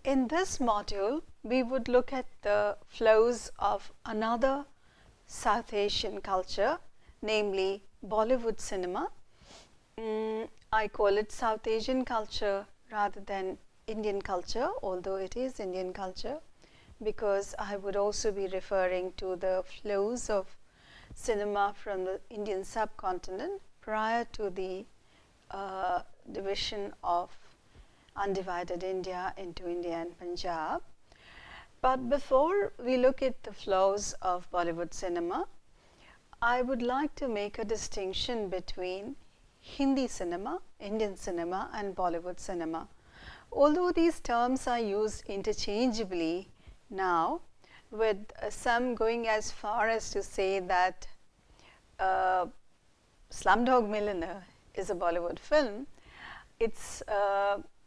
In this module, we would look at the flows of another South Asian culture, namely Bollywood cinema. I call it South Asian culture rather than Indian culture, although it is Indian culture, because I would also be referring to the flows of cinema from the Indian subcontinent prior to the division of undivided India into India and Punjab. But before we look at the flows of Bollywood cinema, I would like to make a distinction between Hindi cinema, Indian cinema, and Bollywood cinema. Although these terms are used interchangeably now, with some going as far as to say that Slumdog Millionaire is a Bollywood film, it's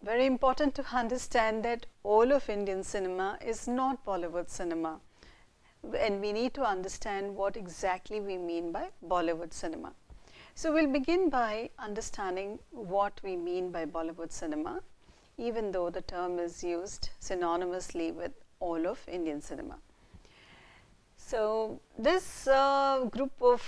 very important to understand that all of Indian cinema is not Bollywood cinema, and we need to understand what exactly we mean by Bollywood cinema. So we'll begin by understanding what we mean by Bollywood cinema, even though the term is used synonymously with all of Indian cinema. So this group of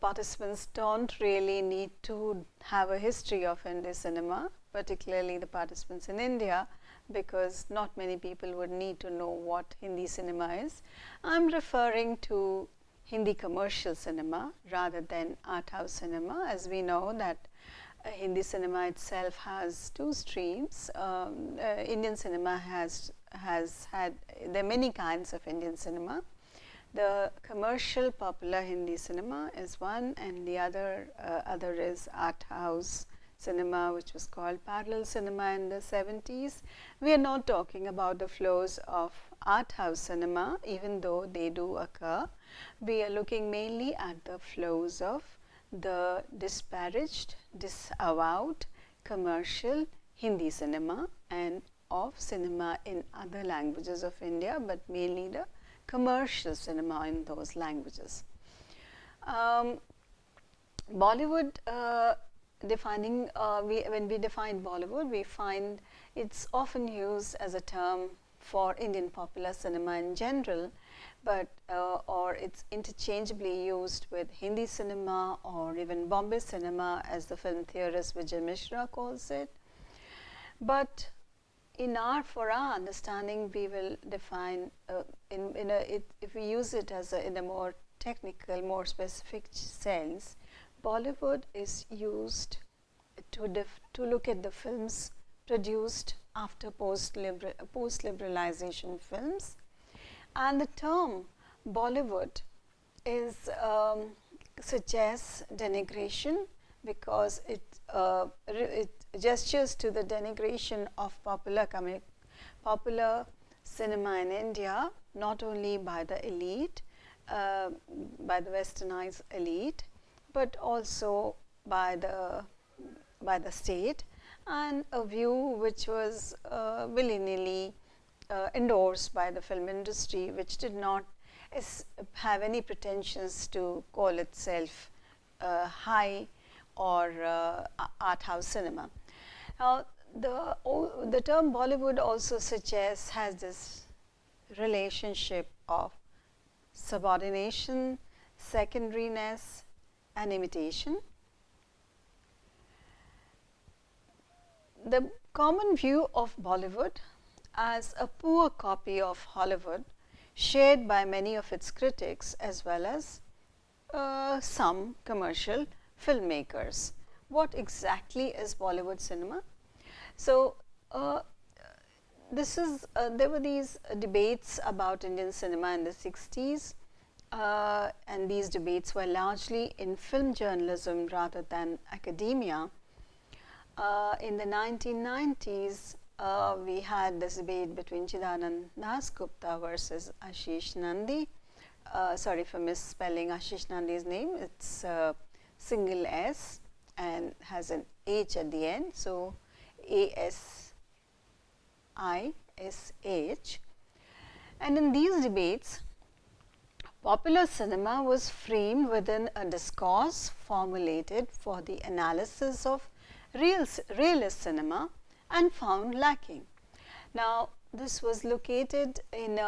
participants don't really need to have a history of Hindi cinema, particularly the participants in India, because not many people would need to know what Hindi cinema is. I'm referring to Hindi commercial cinema rather than art house cinema, as we know that Hindi cinema itself has two streams. Indian cinema has had, there are many kinds of Indian cinema. The commercial popular Hindi cinema is one, and the other is art house cinema, which was called parallel cinema in the 70s. We are not talking about the flows of art house cinema, even though they do occur. We are looking mainly at the flows of the disparaged, disavowed commercial Hindi cinema and of cinema in other languages of India, but mainly the commercial cinema in those languages. Bollywood, when we define Bollywood, we find it's often used as a term for Indian popular cinema in general, but or it's interchangeably used with Hindi cinema or even Bombay cinema, as the film theorist Vijay Mishra calls it. But for our understanding, we will define if we use it as in a more technical, more specific sense, Bollywood is used to look at the films produced after post-liberalization films, and the term Bollywood suggests denigration, because it gestures to the denigration of popular cinema in India, not only by the elite, by the westernized elite, but also by the state, and a view which was willy-nilly endorsed by the film industry, which did not have any pretensions to call itself high or art house cinema. Now, the term Bollywood also has this relationship of subordination, secondariness, and imitation. The common view of Bollywood as a poor copy of Hollywood, shared by many of its critics as well as some commercial filmmakers. What exactly is Bollywood cinema? So, there were these debates about Indian cinema in the 60s, and these debates were largely in film journalism rather than academia. In the 1990s, we had this debate between Chidanand Dasgupta versus Ashish Nandi. Sorry for misspelling Ashish Nandi's name. It's single S and has an H at the end, so ASISH. And in these debates, popular cinema was framed within a discourse formulated for the analysis of realist cinema and found lacking. Now, this was located in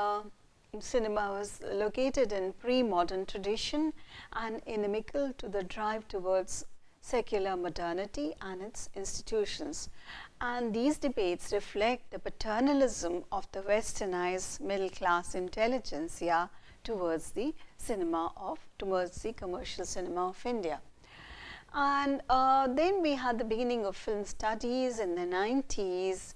cinema was located in pre-modern tradition and inimical to the drive towards secular modernity and its institutions. And these debates reflect the paternalism of the westernized middle-class intelligentsia towards the commercial cinema of India. And then we had the beginning of film studies in the 90s.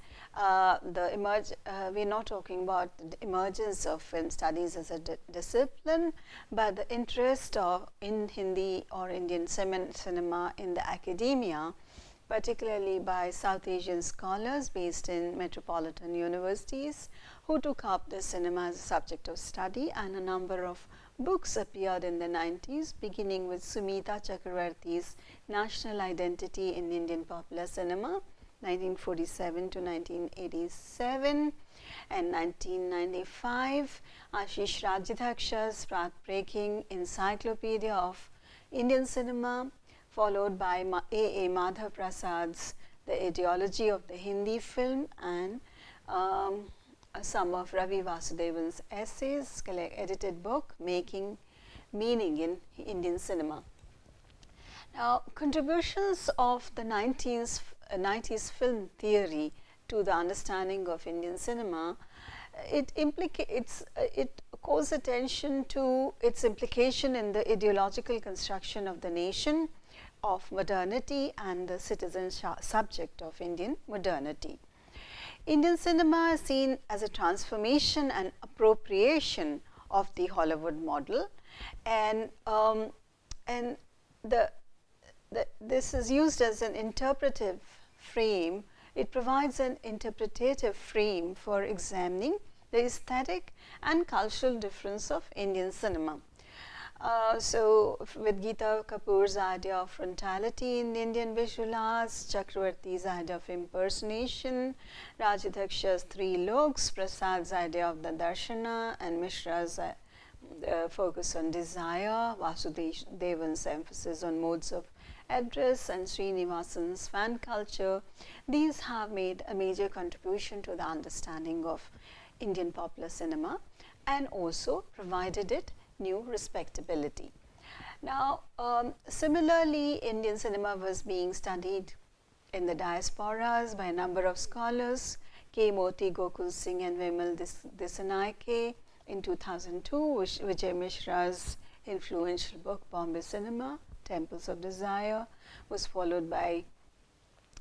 We're not talking about the emergence of film studies as a discipline, but the interest in Hindi or Indian cinema in the academia, particularly by South Asian scholars based in metropolitan universities who took up the cinema as a subject of study, and a number of books appeared in the 90s, beginning with Sumita Chakravarti's National Identity in Indian Popular Cinema, 1947 to 1987, and 1995, Ashish Rajadhaksha's path-breaking Encyclopedia of Indian Cinema, followed by A. Madhav Prasad's The Ideology of the Hindi Film, and some of Ravi Vasudevan's essays, edited book, Making Meaning in Indian Cinema. Now, contributions of the 90s film theory to the understanding of Indian cinema, it calls attention to its implication in the ideological construction of the nation, of modernity, and the citizen subject of Indian modernity. Indian cinema is seen as a transformation and appropriation of the Hollywood model, and this is used as an interpretive frame. It provides an interpretative frame for examining the aesthetic and cultural difference of Indian cinema. So, with Geeta Kapoor's idea of frontality in Indian visual arts, Chakravarti's idea of impersonation, Rajadhaksha's three looks, Prasad's idea of the darshana, and Mishra's focus on desire, Vasudevan's emphasis on modes of address, and Srinivasan's fan culture, these have made a major contribution to the understanding of Indian popular cinema and also provided it new respectability. Now, similarly, Indian cinema was being studied in the diasporas by a number of scholars, K. Moti, Gokul Singh, and Vimal Desanaike. In 2002, Vijay Mishra's influential book, Bombay Cinema, Temples of Desire, was followed by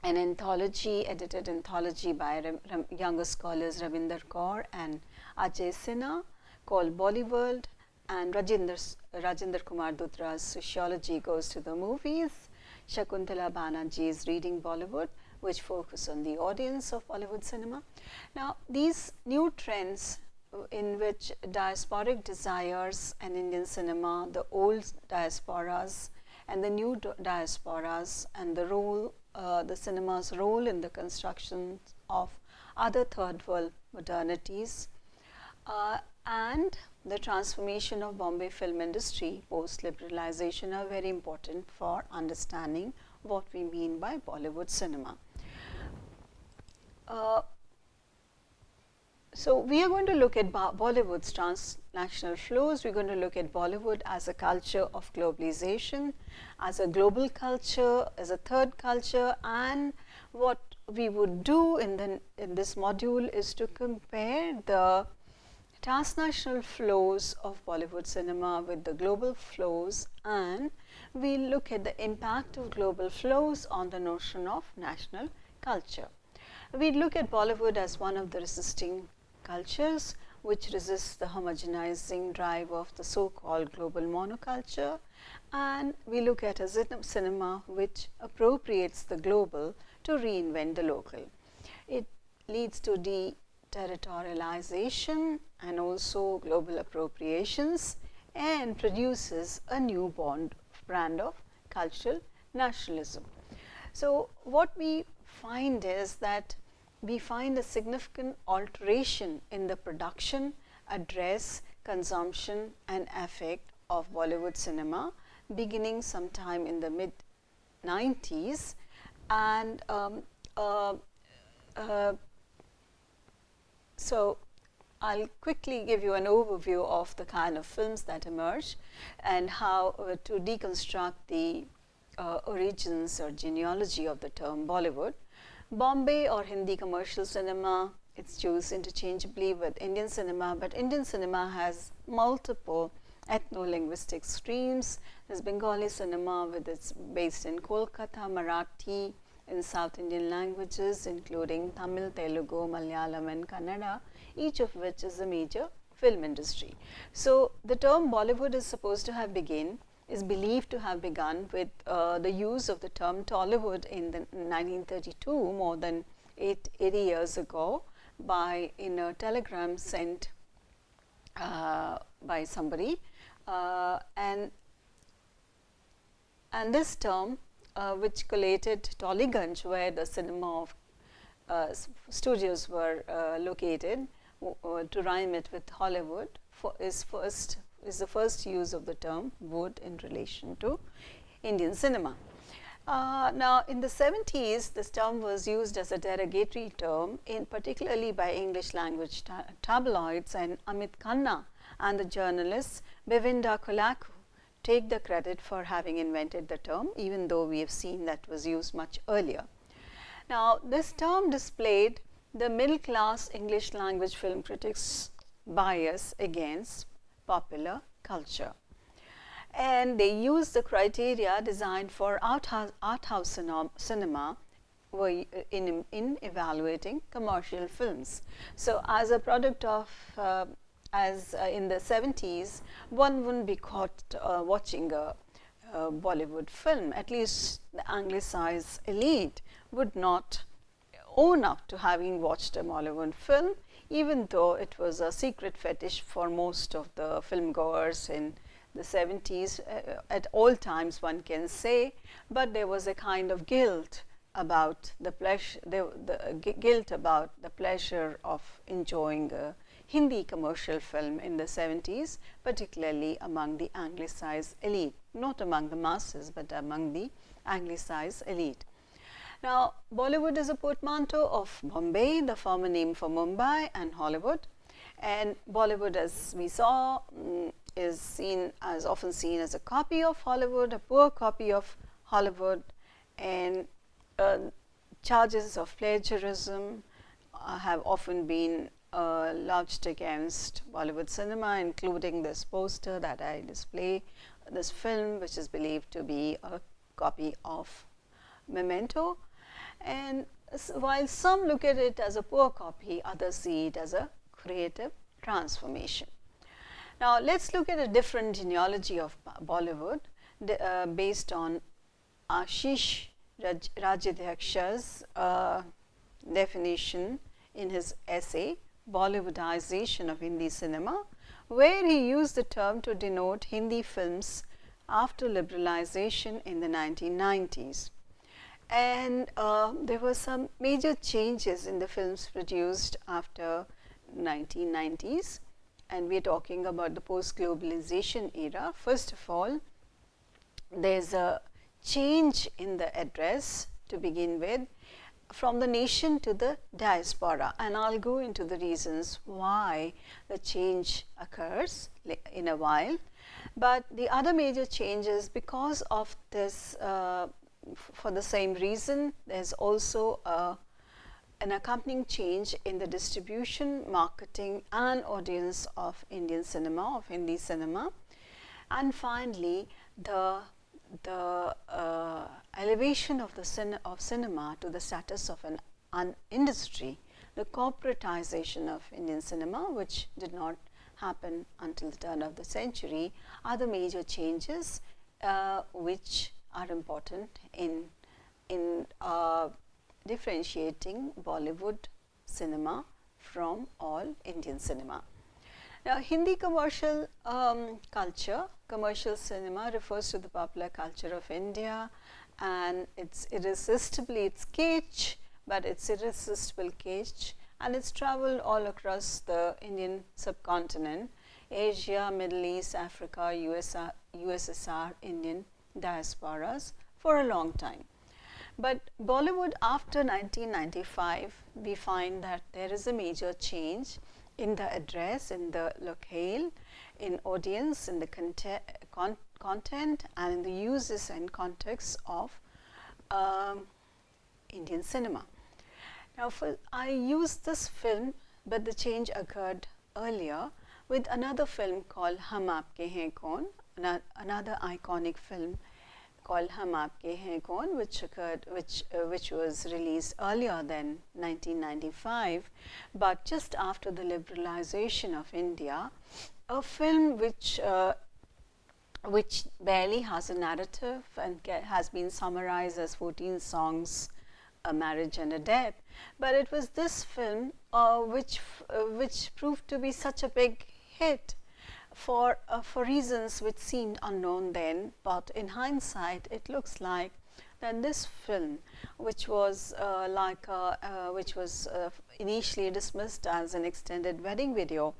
an anthology, edited anthology by younger scholars Ravinder Kaur and Ajay Sinha, called Bollywood, and Rajinder Kumar Dutra's Sociology Goes to the Movies, Shakuntala Banerjee's Reading Bollywood, which focus on the audience of Bollywood cinema. Now, these new trends in which diasporic desires and Indian cinema, the old diasporas and the new diasporas, and the role, the cinema's role in the construction of other third world modernities, and the transformation of Bombay film industry post-liberalization are very important for understanding what we mean by Bollywood cinema. So, we are going to look at Bollywood's transnational flows. We are going to look at Bollywood as a culture of globalization, as a global culture, as a third culture, and what we would do in this module is to compare the transnational flows of Bollywood cinema with the global flows, and we look at the impact of global flows on the notion of national culture. We look at Bollywood as one of the resisting cultures which resists the homogenizing drive of the so-called global monoculture, and we look at a cinema which appropriates the global to reinvent the local. It leads to deterritorialization and also global appropriations, and produces a new brand of cultural nationalism. So, what we find is that we find a significant alteration in the production, address, consumption, and affect of Bollywood cinema beginning sometime in the mid-90s, and so I'll quickly give you an overview of the kind of films that emerge and how to deconstruct the origins or genealogy of the term Bollywood. Bombay or Hindi commercial cinema, it's used interchangeably with Indian cinema, but Indian cinema has multiple ethno-linguistic streams. There's Bengali cinema, with it's based in Kolkata, Marathi, in South Indian languages, including Tamil, Telugu, Malayalam, and Kannada, each of which is a major film industry. So the term Bollywood is believed to have begun with the use of the term Tollywood in 1932, more than 80 years ago, in a telegram sent by somebody, and this term, which collated Tollygunj, where the cinema of studios were located, to rhyme it with Hollywood, is the first use of the term wood in relation to Indian cinema. Now, in the 70s, this term was used as a derogatory term, particularly by English language tabloids, and Amit Khanna and the journalist Bevinda Kolaku take the credit for having invented the term, even though we have seen that was used much earlier. Now, this term displayed the middle class English language film critics' bias against popular culture, and they used the criteria designed for art house cinema in evaluating commercial films. So, as a product of in the 70s, one wouldn't be caught watching a Bollywood film. At least the Anglicized elite would not own up to having watched a Bollywood film, even though it was a secret fetish for most of the film goers in the 70s, at all times, one can say. But there was a kind of guilt about the pleasure, guilt about the pleasure of enjoying a Hindi commercial film in the 70s, particularly among the Anglicized elite, not among the masses, but among the Anglicized elite. Now, Bollywood is a portmanteau of Bombay, the former name for Mumbai, and Hollywood. And Bollywood, as we saw, is often seen as a copy of Hollywood, a poor copy of Hollywood, and charges of plagiarism have often been lodged against Bollywood cinema, including this poster that I display, this film, which is believed to be a copy of Memento. And while some look at it as a poor copy, others see it as a creative transformation. Now, let's look at a different genealogy of Bollywood based on Ashish Rajadhyaksha's definition in his essay Bollywoodization of Hindi Cinema, where he used the term to denote Hindi films after liberalization in the 1990s. And there were some major changes in the films produced after 1990s, and we are talking about the post-globalization era. First of all, there's a change in the address to begin with, from the nation to the diaspora, and I'll go into the reasons why the change occurs in a while. But the other major change is because of this, for the same reason, there's also an accompanying change in the distribution, marketing, and audience of Indian cinema, of Hindi cinema. And finally, the elevation of cinema to the status of an industry, the corporatization of Indian cinema, which did not happen until the turn of the century, are the major changes which are important in differentiating Bollywood cinema from all Indian cinema. Now, Hindi commercial culture, commercial cinema refers to the popular culture of India, and it's kitsch, but it's irresistible kitsch, and it's traveled all across the Indian subcontinent, Asia, Middle East, Africa, USSR, Indian diasporas for a long time. But Bollywood after 1995, we find that there is a major change in the address, in the locale, in audience, in the content, and in the uses and context of Indian cinema. Now, I used this film, but the change occurred earlier with another film called Hum Aapke Hain Kaun, another iconic film called Hum Aapke Hain Kaun, which was released earlier than 1995, but just after the liberalization of India, a film which barely has a narrative and has been summarized as 14 songs, a marriage and a death. But it was this film which proved to be such a big hit for reasons which seemed unknown then, but in hindsight it looks like that this film, which was initially dismissed as an extended wedding video,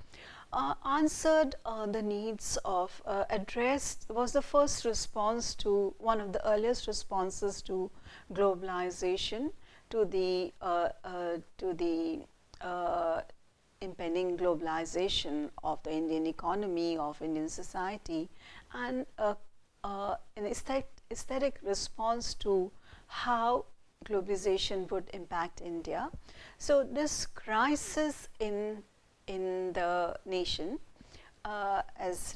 answered the needs of was the first response to one of the earliest responses to globalization, to the impending globalization of the Indian economy, of Indian society, and an aesthetic response to how globalization would impact India. So this crisis in the nation, as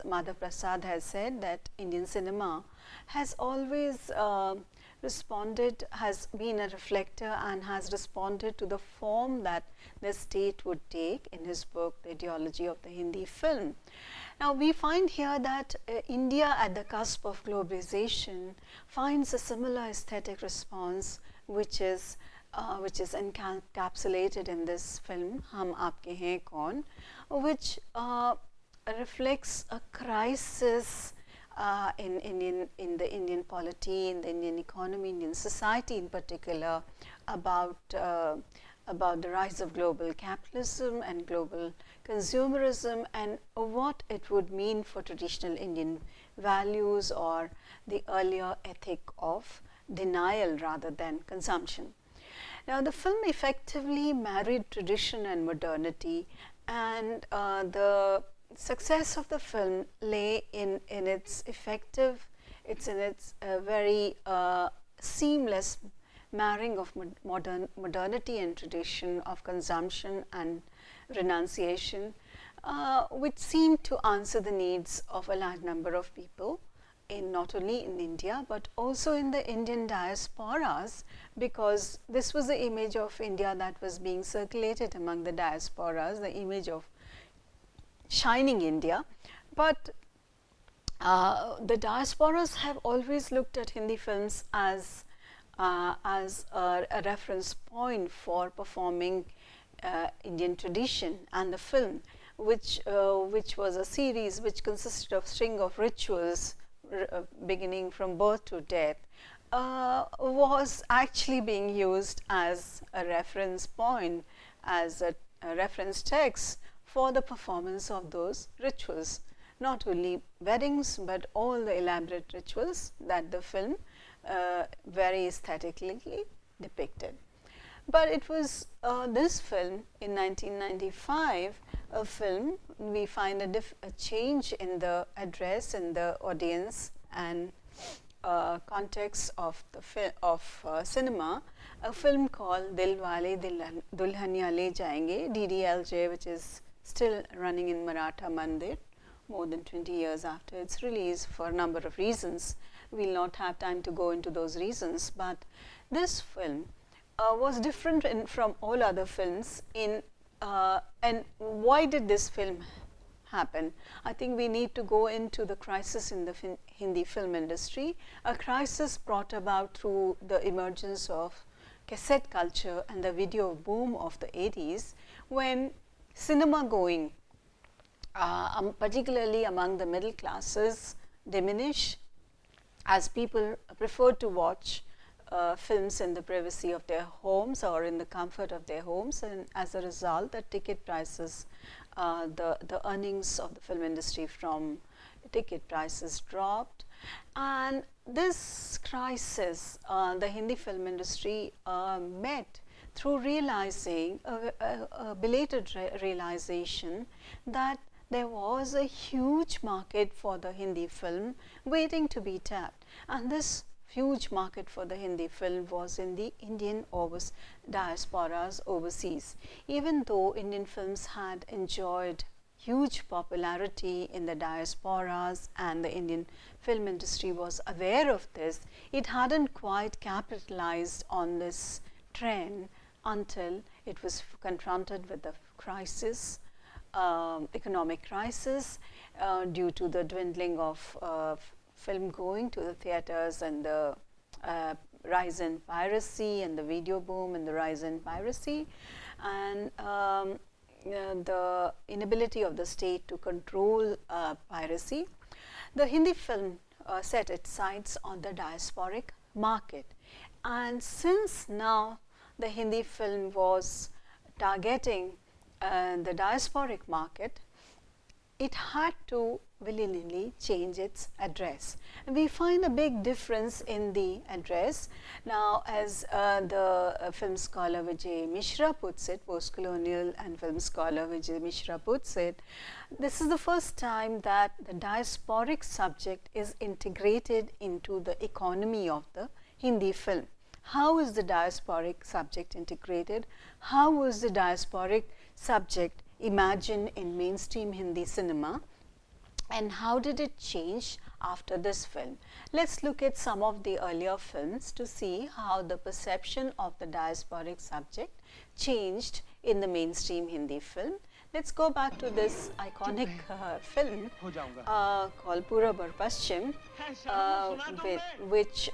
Madhav Prasad has said, that Indian cinema has always has been a reflector and has responded to the form that the state would take in his book, The Ideology of the Hindi Film. Now, we find here that India at the cusp of globalization finds a similar aesthetic response, which is encapsulated in this film, Hum Aapke Hain Kaun, which reflects a crisis in the Indian polity, in the Indian economy, Indian society in particular, about the rise of global capitalism and global consumerism, and what it would mean for traditional Indian values or the earlier ethic of denial rather than consumption. Now, the film effectively married tradition and modernity, and the success of the film lay in its very seamless marrying of modernity and tradition, of consumption and renunciation, which seemed to answer the needs of a large number of people, not only in India but also in the Indian diasporas, because this was the image of India that was being circulated among the diasporas, the image of shining India. But the diasporas have always looked at Hindi films as a reference point for performing Indian tradition, and the film, which was a series which consisted of string of rituals beginning from birth to death, was actually being used as a reference point, as a reference text for the performance of those rituals. Not only weddings, but all the elaborate rituals that the film very aesthetically depicted. But it was this film in 1995, a film, we find a change in the address, in the audience and context of the cinema, a film called Dil Wale Dulhania Le Jayenge, DDLJ, which is still running in Maratha Mandir more than 20 years after its release for a number of reasons. We will not have time to go into those reasons, but this film was different from all other films and why did this film happen? I think we need to go into the crisis in the Hindi film industry, a crisis brought about through the emergence of cassette culture and the video boom of the 80s, when cinema going, particularly among the middle classes, diminished, as people preferred to watch films in the privacy of their homes or in the comfort of their homes, and as a result the ticket prices, the earnings of the film industry from ticket prices dropped, And this crisis, the Hindi film industry met through realizing, a belated realization that there was a huge market for the Hindi film waiting to be tapped. And this huge market for the Hindi film was in the Indian diasporas overseas. Even though Indian films had enjoyed huge popularity in the diasporas and the Indian film industry was aware of this, it hadn't quite capitalized on this trend until it was confronted with the crisis, economic crisis, due to the dwindling of film going to the theaters and the rise in piracy and the video boom and the rise in piracy, and the inability of the state to control piracy. The Hindi film set its sights on the diasporic market, and since now the Hindi film was targeting the diasporic market, it had to willy-nilly change its address. And we find a big difference in the address. Now, as the film scholar Vijay Mishra puts it, post-colonial and film scholar Vijay Mishra puts it, this is the first time that the diasporic subject is integrated into the economy of the Hindi film. How is the diasporic subject integrated? How was the diasporic subject imagined in mainstream Hindi cinema? And how did it change after this film? Let's look at some of the earlier films to see how the perception of the diasporic subject changed in the mainstream Hindi film. Let's go back to this iconic film called Purab Aur Paschim, which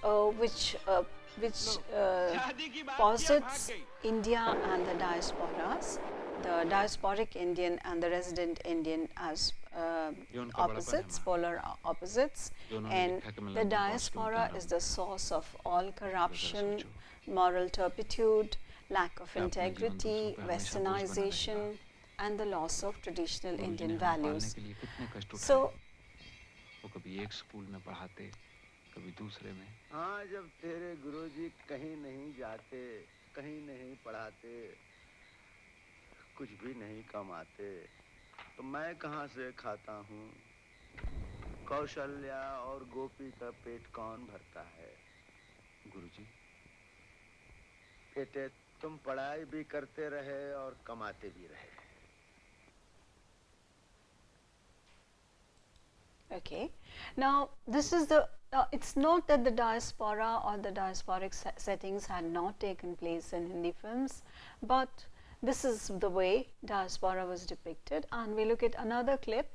posits India and the diasporas, the diasporic Indian and the resident Indian as opposites, polar opposites, and the diaspora is the source of all corruption, moral turpitude, lack of integrity, westernization, and the loss of traditional Indian values. So, कभी दूसरे में हाँ जब तेरे गुरुजी कहीं नहीं जाते कहीं नहीं पढ़ाते कुछ भी नहीं कमाते तो मैं कहाँ से खाता हूँ कौशल्या और गोपी का पेट कौन भरता है गुरुजी बेटे तुम पढ़ाई भी करते रहे और कमाते भी रहे Okay, now this is the it's not that the diaspora or the diasporic settings had not taken place in Hindi films, but this is the way diaspora was depicted. And we look at another clip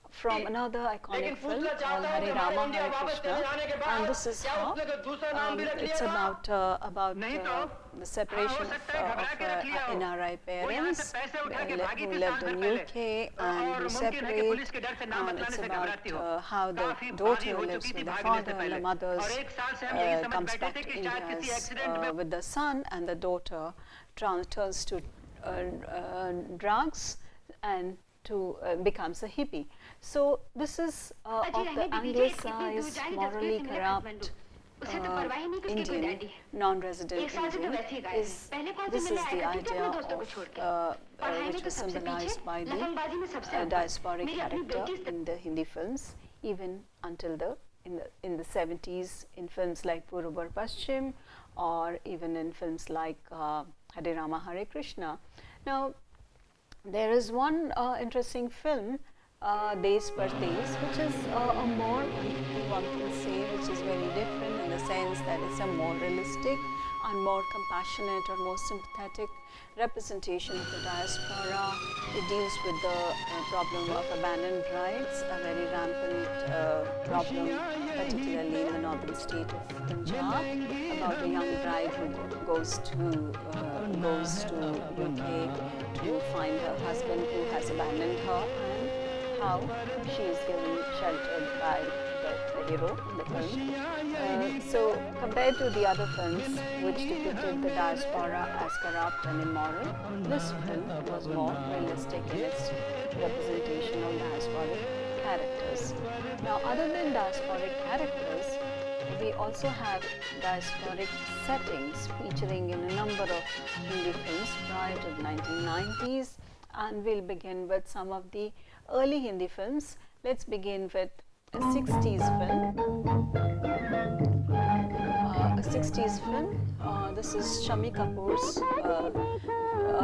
from another iconic film called Hare Rama Hare Krishna, and this is how it's about the separation of NRI parents who lived in UK and who separate, and it's about how the daughter lives with the father and the mother comes back to India with the son, and the daughter turns to drugs and becomes a hippie. So this is of the anglicized, morally corrupt Indian, non-resident Indian. This is the idea of which was symbolized by the diasporic character in the Hindi films, even until in the 70s in films like Purab Aur Paschim, or even in films like Hare Rama Hare Krishna. Now, there is one interesting film, Des Pardes, which is a more, one can say, which is very different in the sense that it's a more realistic and more compassionate or more sympathetic representation of the diaspora. It deals with the problem of abandoned brides, a very rampant problem, particularly in the northern state of Punjab, about a young bride who goes to UK to find her husband who has abandoned her, and how she is given shelter by the hero in the film. So compared to the other films which depicted the diaspora as corrupt and immoral, this film was more realistic in its representation of diasporic characters. Now, other than diasporic characters, we also have diasporic settings featuring in a number of Hindi films prior to the 1990s, and we'll begin with some of the early Hindi films. Let's begin with a 60s film. A 60s film. This is Shami Kapoor's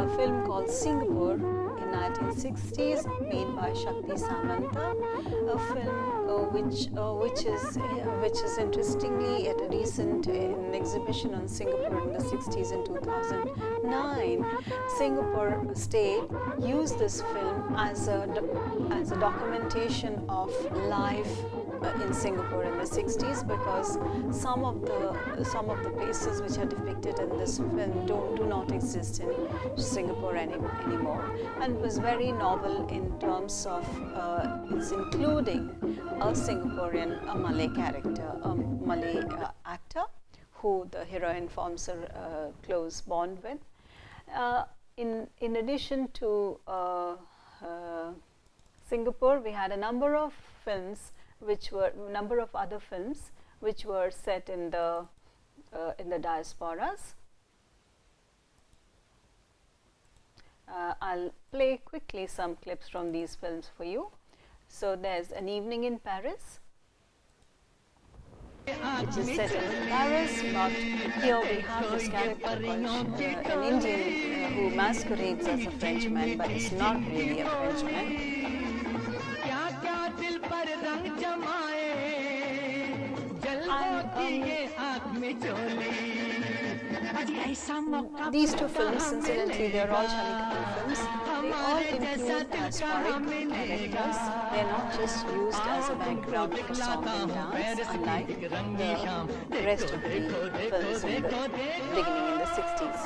a film called Singapore in 1960s, made by Shakti Samanta. A film which is interestingly at a recent exhibition on Singapore in the 60s in 2009. Singapore State used this film as a documentation of life in Singapore in the 60s, because some of the places which are depicted in this film do not exist in Singapore anymore, and was very novel in terms of it's including a Singaporean, a Malay character, a Malay actor who the heroine forms a close bond with. In addition to Singapore, we had a number of other films which were set in the diasporas. I'll play quickly some clips from these films for you. So there's An Evening in Paris, which is set in Paris, but here we have this character called an Indian who masquerades as a Frenchman, but is not really a Frenchman. These two films, incidentally, they are all Shami Kapoor films. They all include diasporic characters. They are not just used as a background for song and dance, unlike the rest of the films in the beginning in the 60s.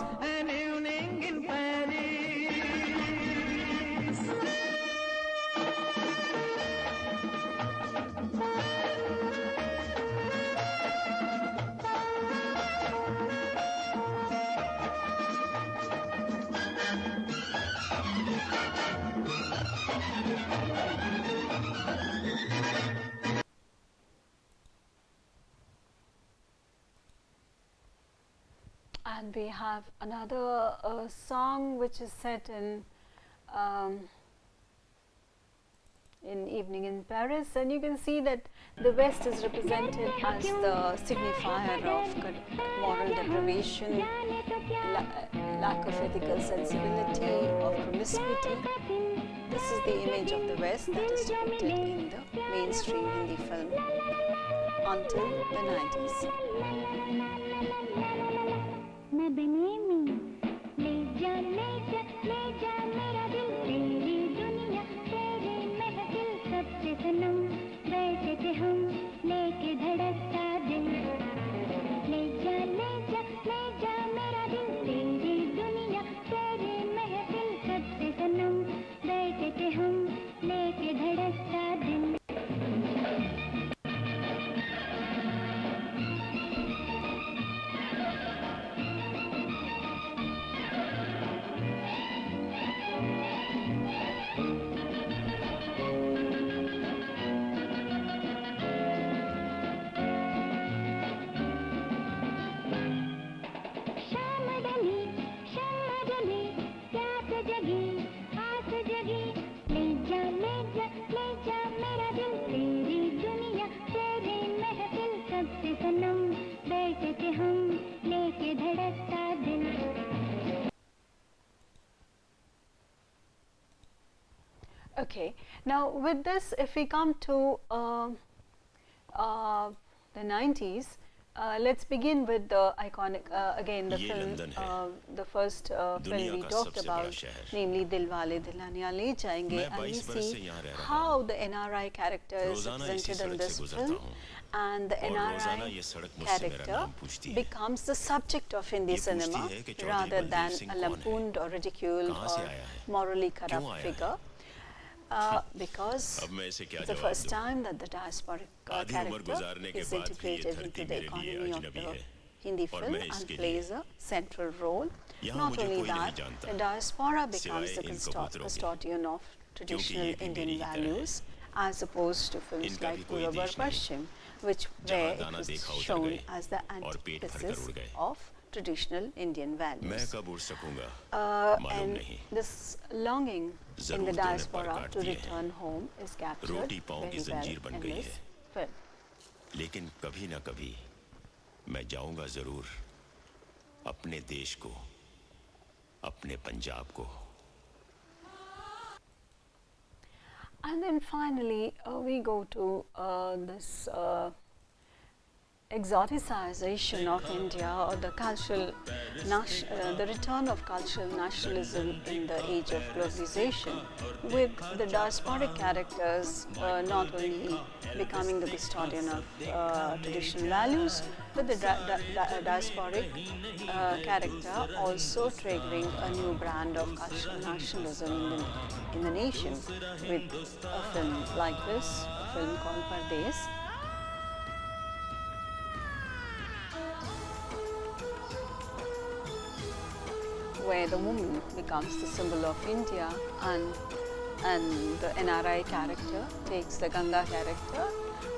And we have another song which is set in Evening in Paris, and you can see that the West is represented as the signifier of moral deprivation, lack of ethical sensibility, of promiscuity. This is the image of the West that is depicted in the mainstream Hindi film until the 90s. Okay, now with this, if we come to the 90s, let's begin with the iconic, again the film, the first film we talked about, namely Dilwale Dulhaniya Le Jayenge, and we see how the NRI character is represented in this film, and the NRI character becomes the subject of Hindi cinema rather than a lampooned or ridiculed or morally corrupt figure. Because it's the first time that the diasporic character is integrated into the economy of the Hindi film and plays a central role. Not only that, the diaspora becomes the custodian of traditional Indian values as opposed to films इनका भी like कोई Purabar देश नहीं, Paschim, which जहाँ where it दाना was देखा उधर shown गए as the और पेट भरकर antithesis उड़ गए। of traditional Indian मैं values. कब उड़ सकूंगा मालूम And नहीं। this longing in जरूर the तूने पर diaspora काट to दिए हैं। return home is captured रोटी पाँव की very well जंजीर बन in गई this है। film. लेकिन कभी ना कभी मैं जाऊंगा जरूर अपने देश को, अपने पंजाब को। And then finally, we go to this exoticization of India, or the the return of cultural nationalism in the age of globalization, with the diasporic characters not only becoming the custodian of traditional values, but the diasporic character also triggering a new brand of cultural nationalism in the nation, with a film like this, a film called Pardes. Where the woman becomes the symbol of India, and the NRI character takes the Ganga character,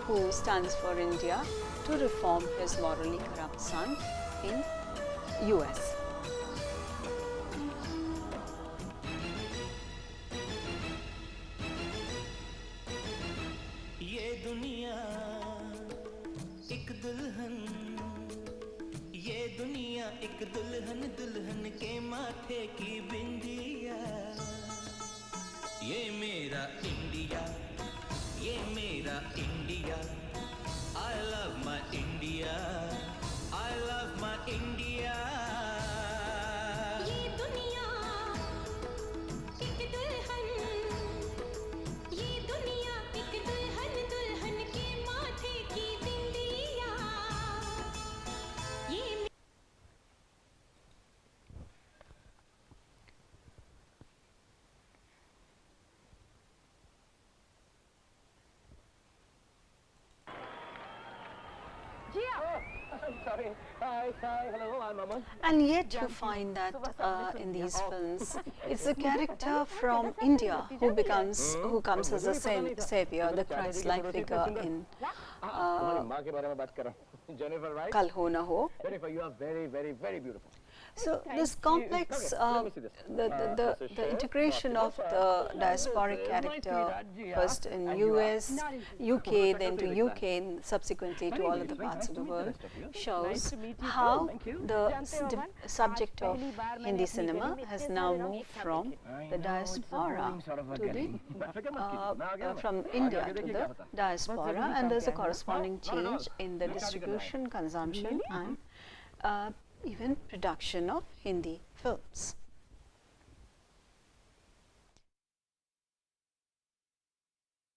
who stands for India, to reform his morally corrupt son in US. ये दुनिया एक दुल्हन, ये दुनिया एक दुल्हन, दुल्हन के माथे की बिंदिया। ये मेरा इंडिया, ये मेरा India. I love my India, I love my India। ये दुनिया एक दुल्हन, ये दुनिया एक दुल्हन, दुल्हन के माथे की बिंदिया। ये I'm sorry. Hi, hello, I'm Aman. And yet you find that in these films, it's a character from India who comes as a savior, the Christ-like figure in माँ के बारे में बात कर रहा हूँ. Jennifer, right? Kal Ho Na Ho. Jennifer, you are very, very, very beautiful. So this complex, the integration of the diasporic character, first in US, UK, then to UK, and subsequently to all other parts of the world, shows how the subject of Hindi cinema has now moved from the diaspora to the from India to the diaspora, and there's a corresponding change in the distribution, consumption, and even production of Hindi films.